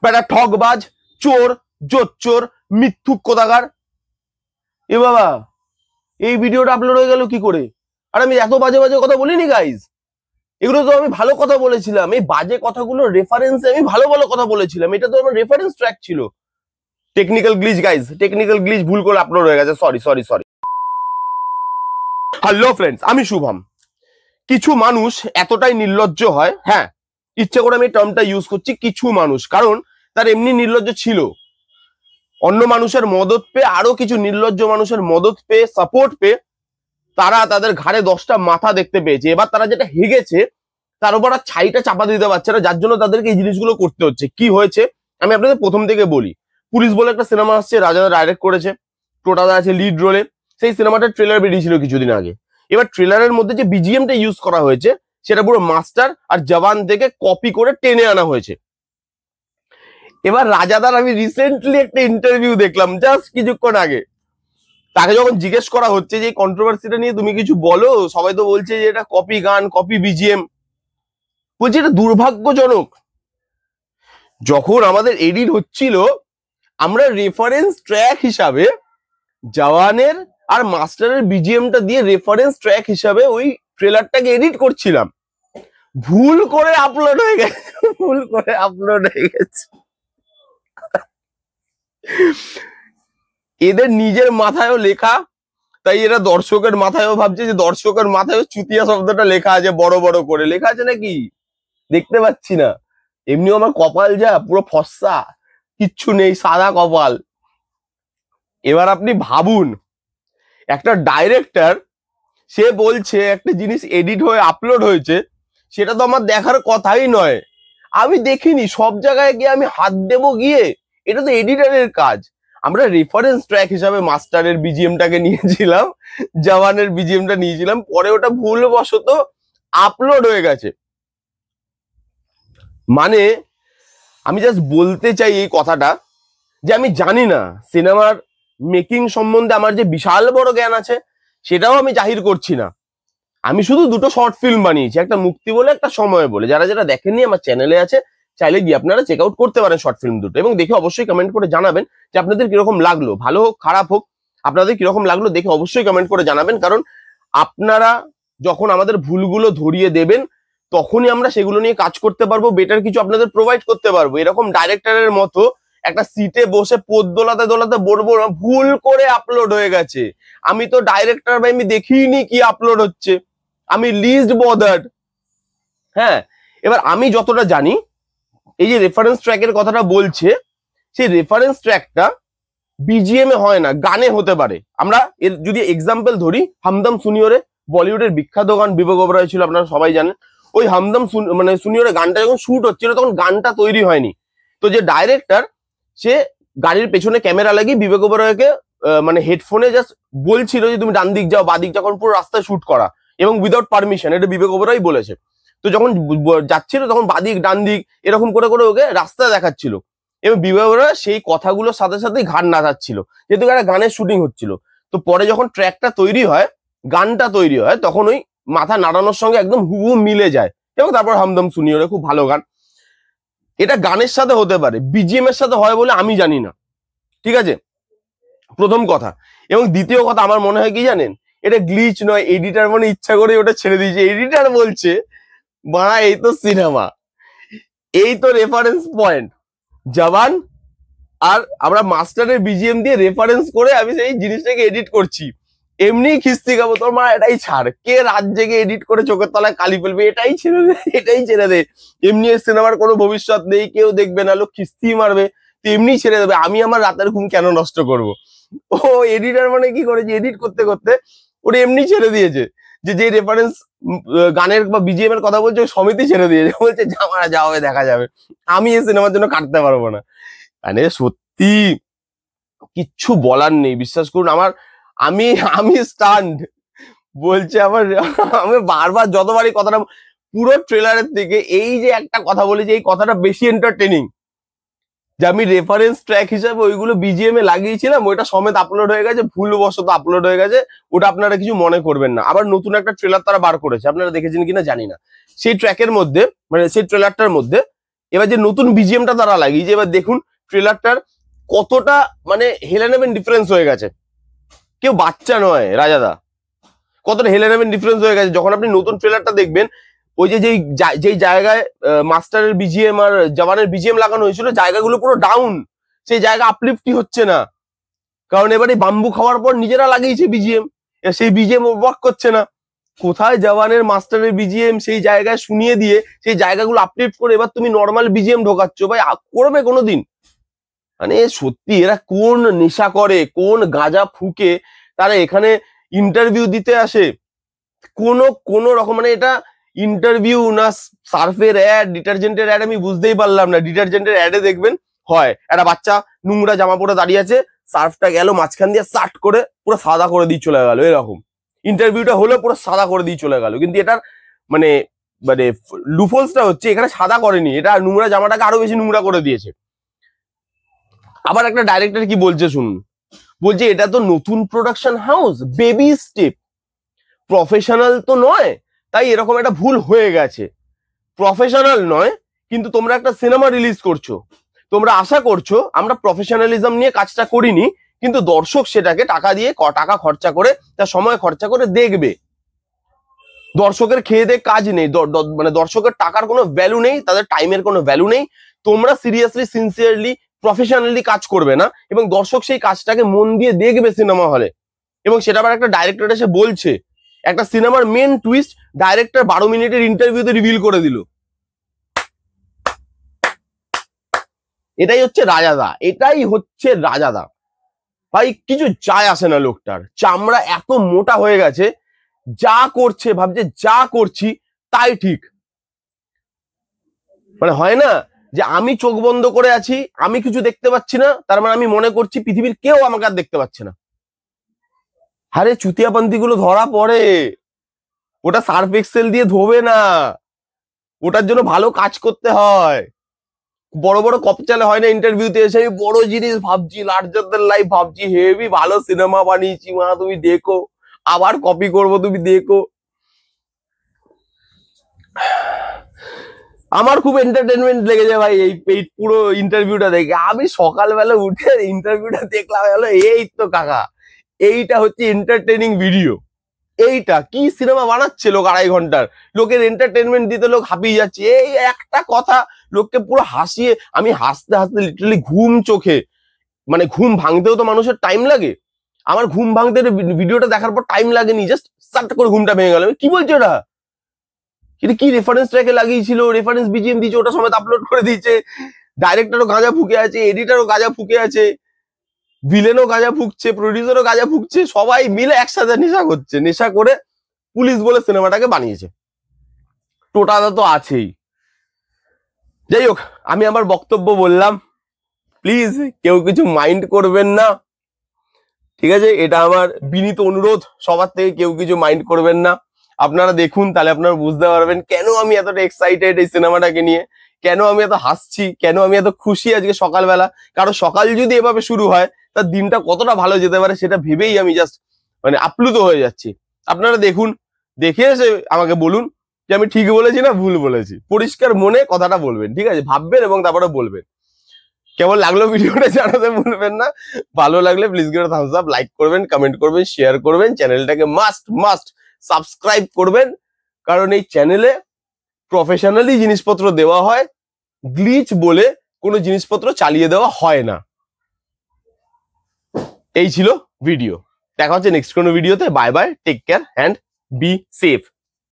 বেটা ঠকবাজ, চোর, জোচ্চোর, মিথ্যুক কোথাকার। এ বাবা, এই ভিডিওটা আপলোড হয়ে গেল কি করে? আর আমি এত বাজে বাজে কথা বলিনি গাইজ, এগুলো তো আমি ভালো কথা বলেছিলাম। এই বাজে কথাগুলো রেফারেন্সে আমি ভালো ভালো কথা বলেছিলাম, এটা তো আমার রেফারেন্স ট্র্যাক ছিল। Technical glitch guys, technical glitch ভুল করে আপলোড হয়ে গেছে, sorry sorry sorry. Hello friends, আমি শুভম। কিছু মানুষ এতটাই নির্লজ্জ হয়, হ্যাঁ ইচ্ছে করে আমি টার্মটা ইউজ করছি কিছু মানুষ, কারণ তার এমনি নির্লজ্জ ছিল, অন্য মানুষের মদত পেয়ে, আরো কিছু নির্লজ্জ মানুষের মদত পেয়ে, সাপোর্ট পেয়ে তারা তাদের ঘাড়ে 10টা মাথা দেখতে পেয়েছে। এবার তারা যেটা হেগেছে তার উপর আর ছাইটা চাপা দিতে পারছে না, যার জন্য তাদেরকে এই জিনিসগুলো করতে হচ্ছে। কি হয়েছে আমি আপনাদের প্রথম থেকে বলি। পুলিশ বলে একটা সিনেমা আসছে, রাজা ডাইরেক্ট করেছে, টোটাদা আছে লিড রোলে। সেই সিনেমাটার ট্রেলার বেরিয়েছিল কিছুদিন আগে। এবার ট্রেলারের মধ্যে যে বিজিএমটা ইউজ করা হয়েছে সেটা পুরো মাস্টার আর জওয়ান থেকে কপি করে টেনে আনা হয়েছে। এবার রাজাদার আমি রিসেন্টলি একটা ইন্টারভিউ দেখলাম জাস্ট কিছুক্ষণ আগে, তাকে যখন জিজ্ঞেস করা হচ্ছে যে কন্ট্রোভার্সিটা নিয়ে তুমি কিছু বলো, সবাই তো বলছে যে এটা কপি গান, কপি বিজিএম। বলছে এটা দুর্ভাগ্যজনক, যখন আমাদের এডিট হচ্ছিল আমরা রেফারেন্স ট্র্যাক হিসাবে জওয়ানের আর মাস্টারের বিজিএমটা দিয়ে রেফারেন্স ট্র্যাক হিসাবে ওই ট্রেলারটাকে এডিট করছিলাম, ভুল করে আপলোড হয়ে গেছে, ভুল করে আপলোড হয়ে গেছে। এদের নিজের মাথায়ও লেখা, তাই এরা দর্শকের মাথায়ও ভাবছে যে দর্শকের মাথায়ও চুতিয়া শব্দটা লেখা আছে, বড় বড় করে লেখা আছে নাকি দেখতে পাচ্ছি না। এমনিও আমার কপাল যা পুরো ফর্সা, কিচ্ছু নেই, সাদা কপাল। এবার আপনি ভাবুন, একটা ডাইরেক্টর সে বলছে একটা জিনিস এডিট হয়ে আপলোড হয়েছে, সেটা তো আমার দেখার কথাই নয়, আমি দেখিনি, সব জায়গায় গিয়ে আমি হাত দেবো গিয়ে? এটা তো এডিটরের কাজ। আমরা রেফারেন্স ট্র্যাক হিসাবে মাস্টারের বিজিএমটাকে নিয়েছিলাম, জওয়ানের বিজিএমটা নিয়েছিলাম, পরে ওটা ভুলবশত আপলোড হয়ে গেছে। মানে আমি জাস্ট বলতে চাই এই কথাটা, যে আমি জানি না সিনেমার মেকিং সম্বন্ধে আমার যে বিশাল বড় জ্ঞান আছে সেটাও আমি জাহির করছি না। আমি শুধু দুটো শর্ট ফিল্ম বানিয়েছি, একটা মুক্তি বলে, একটা সময় বলে। যারা যারা দেখেননি আমার চ্যানেলে আছে, চাইলে গিয়ে আপনারা চেক আউট করতে পারেন শর্ট ফিল্ম দুটো, এবং দেখে অবশ্যই কমেন্ট করে জানাবেন যে আপনাদের কিরকম লাগলো, ভালো হোক খারাপ হোক, আপনাদের কিরকম লাগলো দেখে অবশ্যই কমেন্ট করে জানাবেন। কারণ আপনারা যখন আমাদের ভুলগুলো ধরিয়ে দেবেন তখনই আমরা সেগুলো নিয়ে কাজ করতে পারবো, বেটার কিছু আপনাদের প্রোভাইড করতে পারবো। এরকম ডাইরেক্টরের মতো একটা সিটে বসে পোদ দোলাতে দোলাতে বলবো না ভুল করে আপলোড হয়ে গেছে। আমি তো ডাইরেক্টর ভাই, আমি দেখিনি কি আপলোড হচ্ছে, আমি লিস্ট বদার্ড। হ্যাঁ, এবার আমি যতটা জানি, এই যে রেফারেন্স ট্র্যাকের কথাটা বলছে, সেই রেফারেন্স ট্র্যাকটা বিজিএম এ হয় না, গানে হতে পারে। আমরা এর যদি এক্সাম্পল ধরি, হামদম সুনিয়রে, বলিউডের বিখ্যাত গান, বিবেক ওবরয় ছিল, আপনারা সবাই জানেন। ওই হামদম মানে সুনিয়রে গানটা যখন শুট হচ্ছিল তখন গানটা তৈরি হয়নি। তো যে ডাইরেক্টর, সে গাড়ির পেছনে ক্যামেরা লাগিয়ে বিবেক ওবরয়কে মানে হেডফোনে জাস্ট বলছিল যে তুমি ডান দিক যাও, বা দিক যাও, কারণ পুরো রাস্তায় শুট করা এবং উইদাউট পারমিশন, এটা বিবেক ওবরয় বলেছে। তো যখন যাচ্ছিল তখন বাদিক ডান দিক এরকম করে করে ওকে রাস্তা দেখাচ্ছিল, এবং বিবেক ওবরয় সেই কথাগুলোর সাথে সাথেই গান নাচাচ্ছিল, যেহেতু একটা গানের শুটিং হচ্ছিল। তো পরে যখন ট্র্যাকটা তৈরি হয়, গানটা তৈরি হয়, তখন ওই মাথা নাড়ানোর সঙ্গে একদম হুবহু মিলে যায়, এবং তারপর হামদম সুনিয়রে খুব ভালো গান। এটা গানের সাথে হতে পারে, বিজিএম এর সাথে হয় বলে আমি জানি না, ঠিক আছে, প্রথম কথা। এবং দ্বিতীয় কথা, আমার মনে হয় কি জানেন, এটা গ্লিচ নয়, এডিটার মানে ইচ্ছা করে ওটা ছেড়ে দিয়েছে। এডিটার বলছে বাড়া এই তো সিনেমা, এই তো রেফারেন্স পয়েন্ট জওয়ান, আর আমরা মাস্টারের বিজিএম দিয়ে রেফারেন্স করে আমি সেই জিনিসটাকে এডিট করছি, এমনি খিস্তি খাবো তোর মা, এটাই ছাড়, কে রাত জেগে এডিট করে চোখের তলায় কালি ফেলবে, এটাই ছেড়ে দে, এটাই ছেড়ে দে, এমনি সিনেমার কোনো ভবিষ্যৎ নেই, কেউ দেখবে না, লোক খিস্তি মারবে, তো এমনি ছেড়ে দেবে, আমি আমার রাতের ঘুম কেন নষ্ট করব। ও এডিটার মানে কি করেছে, এডিট করতে করতে ওটা এমনি ছেড়ে দিয়েছে, যে রেফারেন্স গানের বা বিজিএম এর কথা বলছে ওই সমিতি ছেড়ে দিয়েছে, বলছে জামারা যা হবে দেখা যাবে, আমি এই সিনেমার জন্য কাটতে পারবো না। মানে সত্যি কিচ্ছু বলার নেই, বিশ্বাস করুন। আমি আমি স্টান্ড বলছে আমার, আমি বারবার যতবারই কথাটা, পুরো ট্রেলারের থেকে এই যে একটা কথা বলি, যে এই কথাটা বেশি এন্টারটেনিং, যে আমি রেফারেন্স ট্র্যাক হিসাবে ওইগুলো বিজিএম এ লাগিয়েছিলাম, ওইটা সমেত আপলোড হয়ে গেছে, ভুলবশত আপলোড হয়ে গেছে, ওটা আপনারা কিছু মনে করবেন না। আবার নতুন একটা ট্রেলার তারা বার করেছে, আপনারা দেখেছেন কিনা জানি না, সেই ট্র্যাকের মধ্যে, মানে সেই ট্রেলারটার মধ্যে এবার যে নতুন বিজিএমটা তারা লাগিয়েছে, এবার দেখুন ট্রেলারটার কতটা মানে হেলেনেবেন ডিফারেন্স হয়ে গেছে। কেউ বাচ্চা নয় রাজাদা, কতটা হেলেনেবেন ডিফারেন্স হয়ে গেছে। যখন আপনি নতুন ট্রেলারটা দেখবেন, ওই যে যেই জায়গায় মাস্টারের বিজিএম আর জওয়ানের বিজিএম লাগানো হয়েছিল, জায়গাগুলো পুরো ডাউন, সেই জায়গা আপলিফটই হচ্ছে না। কারণ এবারে বাম্বু খাওয়ার পর নিজেরা লাগিয়েছে বিজিএম, সেই বিজিএম ওয়ার্ক করছে না। কোথায় জওয়ানের মাস্টারের বিজিএম, সেই জায়গায় শুনিয়ে দিয়ে সেই জায়গাগুলো আপলিফট করে এবার তুমি নর্মাল বিজিএম ঢোকাচ্ছ। ভাই করবে কোনোদিন? মানে সত্যি এরা কোন নেশা করে, কোন গাঁজা ফুকে তারা এখানে ইন্টারভিউ দিতে আসে? কোন রকম মানে এটা ইন্টারভিউ না সার্ফের অ্যাড, ডিটারজেন্টের অ্যাড, আমি বুঝতেই পারলাম না। ডিটারজেন্টের অ্যাডে দেখবেন হয় একটা বাচ্চা নোংরা জামা পরে দাঁড়িয়ে আছে, সার্ফটা গেল মাঝখান দিয়ে সার্ট করে পুরো সাদা করে দিয়ে চলে গেল, এরকম ইন্টারভিউটা হলো পুরো সাদা করে দিয়ে চলে গেল। কিন্তু এটার মানে মানে লুফলসটা হচ্ছে এখানে সাদা করেনি, এটা নোংরা জামাটাকে আরো বেশি নোংরা করে দিয়েছে। আবার একটা ডাইরেক্টর কি বলছে শুনুন, বলছে এটা তো নতুন production house, baby step, professional তো নয়, তাই এরকম একটা ভুল হয়ে গেছে। প্রফেশনাল নয়, কিন্তু তোমরা একটা সিনেমা রিলিজ করছো, তোমরা আশা করছো আমরা প্রফেশনালিজম নিয়ে কাজটা করিনি, কিন্তু দর্শক সেটাকে টাকা দিয়ে টাকা খরচা করে, তার সময় খরচা করে দেখবে। দর্শকের খেয়ে দিয়ে কাজ নেই, মানে দর্শকের টাকার কোনো ভ্যালু নেই, তাদের টাইমের কোনো ভ্যালু নেই। তোমরা সিরিয়াসলি সিনসিয়ারলি প্রফেশনালি কাজ করবে না, এবং দর্শক সেই কাজটাকে মন দিয়ে দেখবে সিনেমা হলে। এবং সেটা আবার একটা ডাইরেক্টর এসে বলছে, একটা সিনেমার মেন টুইস্ট ডাইরেক্টর 12 মিনিটের ইন্টারভিউতে রিভিল করে দিল। এটাই হচ্ছে রাজাদা, এটাই হচ্ছে রাজাদা। ভাই কিছু যায় আসে না লোকটার, চামড়া এত মোটা হয়ে গেছে, যা করছে ভাবছে যা করছি তাই ঠিক। মানে হয় না যে আমি চোখ বন্ধ করে আছি, আমি কিছু দেখতে পাচ্ছি না, তার মানে আমি মনে করছি পৃথিবীর কেউ আমাকে আর দেখতে পাচ্ছে না। আরে চুতিয়াপন্থী গুলো ধরা পড়ে, ওটা সার্ফ এক্সেল দিয়ে ধোবে না, ওটার জন্য ভালো কাজ করতে হয়। বড় বড় কপচালে হয় না ইন্টারভিউতে এসে আমি বড় জিনিস ভাবছি, লার্জার দ্যান লাইফ ভাবছি, হেভি ভালো সিনেমা বানিয়েছি মা তুমি দেখো, আবার কপি করব তুমি দেখো। আমার খুব এন্টারটেনমেন্ট লেগেছে ভাই এই পুরো ইন্টারভিউটা দেখে। আমি সকালবেলা উঠে ইন্টারভিউটা দেখলাম, হলো এই তো কাকা, এইটা হচ্ছে এন্টারটেনিং ভিডিও। এইটা কি সিনেমা বানাচ্ছে লোক 2.5 ঘন্টার, লোকের এন্টারটেনমেন্ট দিতে লোক হাঁপিয়ে যাচ্ছে। এই একটা কথা লোককে পুরো হাসিয়ে, আমি হাসতে হাসতে লিটারালি ঘুম চোখে, মানে ঘুম ভাঙতেও তো মানুষের টাইম লাগে, আমার ঘুম ভাঙতে ভিডিওটা দেখার পর টাইম লাগেনি, জাস্ট সাট করে ঘুমটা ভেঙে গেল। কি বলছে ওটা, এটা কি রেফারেন্স ট্র্যাকে লাগিয়েছিল, রেফারেন্স বিজিএম দিয়েছে, ওটা সময় আপলোড করে দিয়েছে। ডাইরেক্টরও গাঁজা ফুকে আছে, এডিটরও গাঁজা ফুকে আছে, ভিলেনও গাঁজা ফুকছে, প্রডিউসারও গাঁজা ফুকছে, সবাই মিলে একসাথে নেশা করছে, নেশা করে পুলিশ বলে সিনেমাটাকে বানিয়েছে। টোটাটা তো আছেই। যাই হোক, আমি আমার বক্তব্য বললাম, প্লিজ কেউ কিছু মাইন্ড করবেন না, ঠিক আছে? এটা আমার বিনীত অনুরোধ, সবার থেকে কেউ কিছু মাইন্ড করবেন না। আপনারা দেখুন, তাহলে আপনারা বুঝতে পারবেন কেন আমি এতটা এক্সাইটেড এই সিনেমাটাকে নিয়ে, কেন আমি এত হাসছি, কেন আমি এত খুশি আজকে সকালবেলা। কারণ সকাল যদি এভাবে শুরু হয়, তার দিনটা কতটা ভালো যেতে পারে সেটা ভেবেই আমি জাস্ট মানে আপ্লুত হয়ে যাচ্ছি। আপনারা দেখুন, দেখে এসে আমাকে বলুন যে আমি ঠিক বলেছি না ভুল বলেছি। পরিষ্কার মনে কথাটা বলবেন, ঠিক আছে? ভাববেন এবং তারপরে বলবেন। কেমন লাগলো ভিডিওটা জানাতে ভুলবেন না। ভালো লাগলে please give Thums up, like করবেন, কমেন্ট করবেন, শেয়ার করবেন, চ্যানেলটাকে মাস্ট সাবস্ক্রাইব করবেন। কারণ এই চ্যানেলে প্রফেশনালি জিনিসপত্র দেওয়া হয়, গ্লিচ বলে কোনো জিনিসপত্র চালিয়ে দেওয়া হয় না। এই ছিল ভিডিও, দেখা হচ্ছে নেক্সট কোনো ভিডিওতে। Bye bye, take care and be safe.